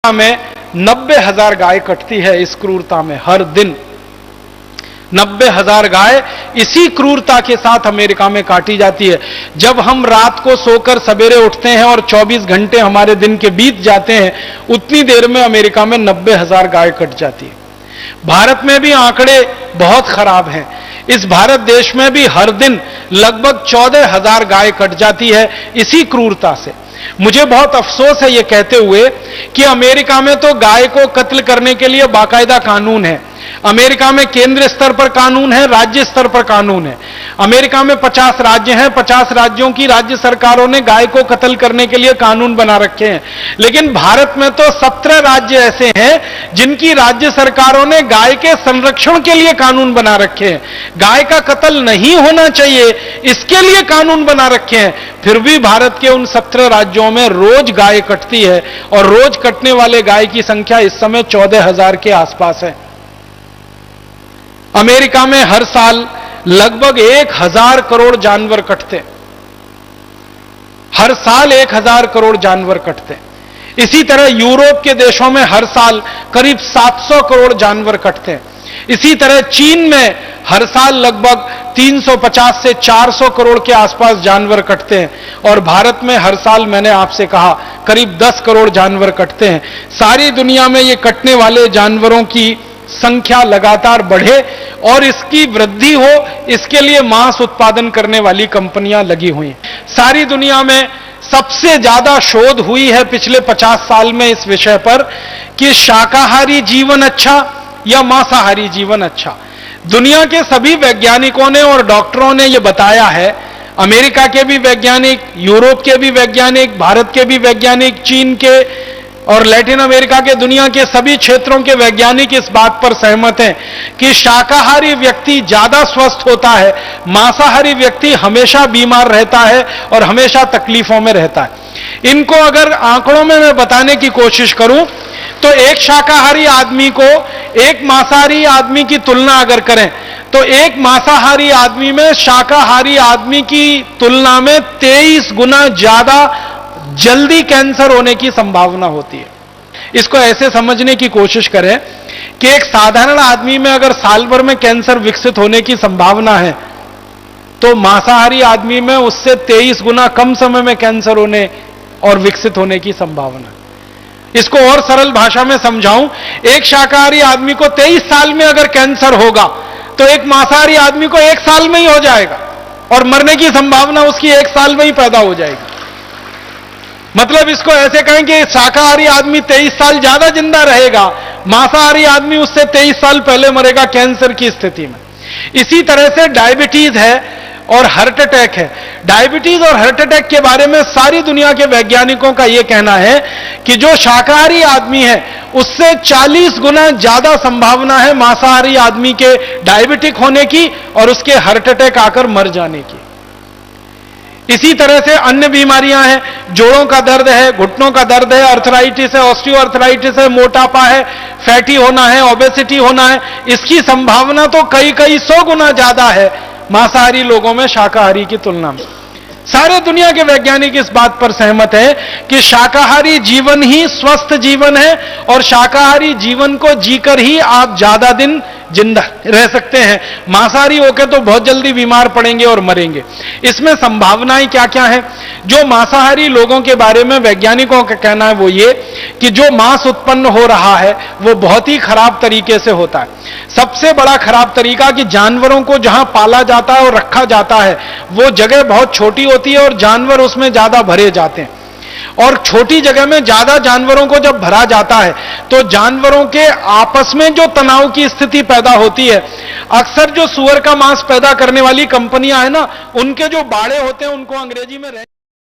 में 90,000 गाय कटती है इस क्रूरता में हर दिन। 90,000 गाय इसी क्रूरता के साथ अमेरिका में काटी जाती है। जब हम रात को सोकर सवेरे उठते हैं और 24 घंटे हमारे दिन के बीत जाते हैं, उतनी देर में अमेरिका में 90,000 गाय कट जाती है। भारत में भी आंकड़े बहुत खराब हैं। इस भारत देश में भी हर दिन लगभग 14,000 गाय कट जाती है इसी क्रूरता से। मुझे बहुत अफसोस है ये कहते हुए कि अमेरिका में तो गाय को कत्ल करने के लिए बाकायदा कानून है। अमेरिका में केंद्र स्तर पर कानून है, राज्य स्तर पर कानून है। अमेरिका में 50 राज्य हैं, 50 राज्यों की राज्य सरकारों ने गाय को कत्ल करने के लिए कानून बना रखे हैं। लेकिन भारत में तो 17 राज्य ऐसे हैं जिनकी राज्य सरकारों ने गाय के संरक्षण के लिए कानून बना रखे हैं। गाय का कत्ल नहीं होना चाहिए, इसके लिए कानून बना रखे हैं। फिर भी भारत के उन 17 राज्यों में रोज गाय कटती है और रोज कटने वाले गाय की संख्या इस समय 14,000 के आसपास है। अमेरिका में हर साल लगभग 1,000 करोड़ जानवर कटते। हर साल 1,000 करोड़ जानवर कटते। इसी तरह यूरोप के देशों में हर साल करीब 700 करोड़ जानवर कटते हैं। इसी तरह चीन में हर साल लगभग 350 से 400 करोड़ के आसपास जानवर कटते हैं और भारत में हर साल मैंने आपसे कहा करीब 10 करोड़ जानवर कटते हैं। सारी दुनिया में ये कटने वाले जानवरों की संख्या लगातार बढ़े और इसकी वृद्धि हो, इसके लिए मांस उत्पादन करने वाली कंपनियां लगी हुई हैं। सारी दुनिया में सबसे ज्यादा शोध हुई है पिछले 50 साल में इस विषय पर कि शाकाहारी जीवन अच्छा या मांसाहारी जीवन अच्छा। दुनिया के सभी वैज्ञानिकों ने और डॉक्टरों ने यह बताया है, अमेरिका के भी वैज्ञानिक, यूरोप के भी वैज्ञानिक, भारत के भी वैज्ञानिक, चीन के और लैटिन अमेरिका के दुनिया के सभी क्षेत्रों के वैज्ञानिक इस बात पर सहमत हैं कि शाकाहारी व्यक्ति ज्यादा स्वस्थ होता है, मांसाहारी व्यक्ति हमेशा बीमार रहता है और हमेशा तकलीफों में रहता है। इनको अगर आंकड़ों में मैं बताने की कोशिश करूं तो एक शाकाहारी आदमी को एक मांसाहारी आदमी की तुलना अगर करें तो एक मांसाहारी आदमी में शाकाहारी आदमी की तुलना में 23 गुना ज्यादा जल्दी कैंसर होने की संभावना होती है। इसको ऐसे समझने की कोशिश करें कि एक साधारण आदमी में अगर साल भर में कैंसर विकसित होने की संभावना है तो मांसाहारी आदमी में उससे 23 गुना कम समय में कैंसर होने और विकसित होने की संभावना। इसको और सरल भाषा में समझाऊं, एक शाकाहारी आदमी को 23 साल में अगर कैंसर होगा तो एक मांसाहारी आदमी को 1 साल में ही हो जाएगा और मरने की संभावना उसकी 1 साल में ही पैदा हो जाएगी। मतलब इसको ऐसे कहें कि शाकाहारी आदमी 23 साल ज्यादा जिंदा रहेगा, मांसाहारी आदमी उससे 23 साल पहले मरेगा कैंसर की स्थिति में। इसी तरह से डायबिटीज है और हार्ट अटैक है। डायबिटीज और हार्ट अटैक के बारे में सारी दुनिया के वैज्ञानिकों का यह कहना है कि जो शाकाहारी आदमी है उससे 40 गुना ज्यादा संभावना है मांसाहारी आदमी के डायबिटिक होने की और उसके हार्ट अटैक आकर मर जाने की। इसी तरह से अन्य बीमारियां हैं, जोड़ों का दर्द है, घुटनों का दर्द है, अर्थराइटिस है, ऑस्टियोआर्थराइटिस है, मोटापा है, फैटी होना है, ओबेसिटी होना है। इसकी संभावना तो कई 100 गुना ज्यादा है मांसाहारी लोगों में शाकाहारी की तुलना में। सारे दुनिया के वैज्ञानिक इस बात पर सहमत है कि शाकाहारी जीवन ही स्वस्थ जीवन है और शाकाहारी जीवन को जीकर ही आप ज्यादा दिन जिंदा रह सकते हैं। मांसाहारी होकर तो बहुत जल्दी बीमार पड़ेंगे और मरेंगे। इसमें संभावनाएं क्या क्या हैं? जो मांसाहारी लोगों के बारे में वैज्ञानिकों का कहना है वो ये कि जो मांस उत्पन्न हो रहा है वो बहुत ही खराब तरीके से होता है। सबसे बड़ा खराब तरीका कि जानवरों को जहां पाला जाता है और रखा जाता है वो जगह बहुत छोटी होती है और जानवर उसमें ज्यादा भरे जाते हैं। और छोटी जगह में ज्यादा जानवरों को जब भरा जाता है तो जानवरों के आपस में जो तनाव की स्थिति पैदा होती है, अक्सर जो सुअर का मांस पैदा करने वाली कंपनियां हैं ना, उनके जो बाड़े होते हैं उनको अंग्रेजी में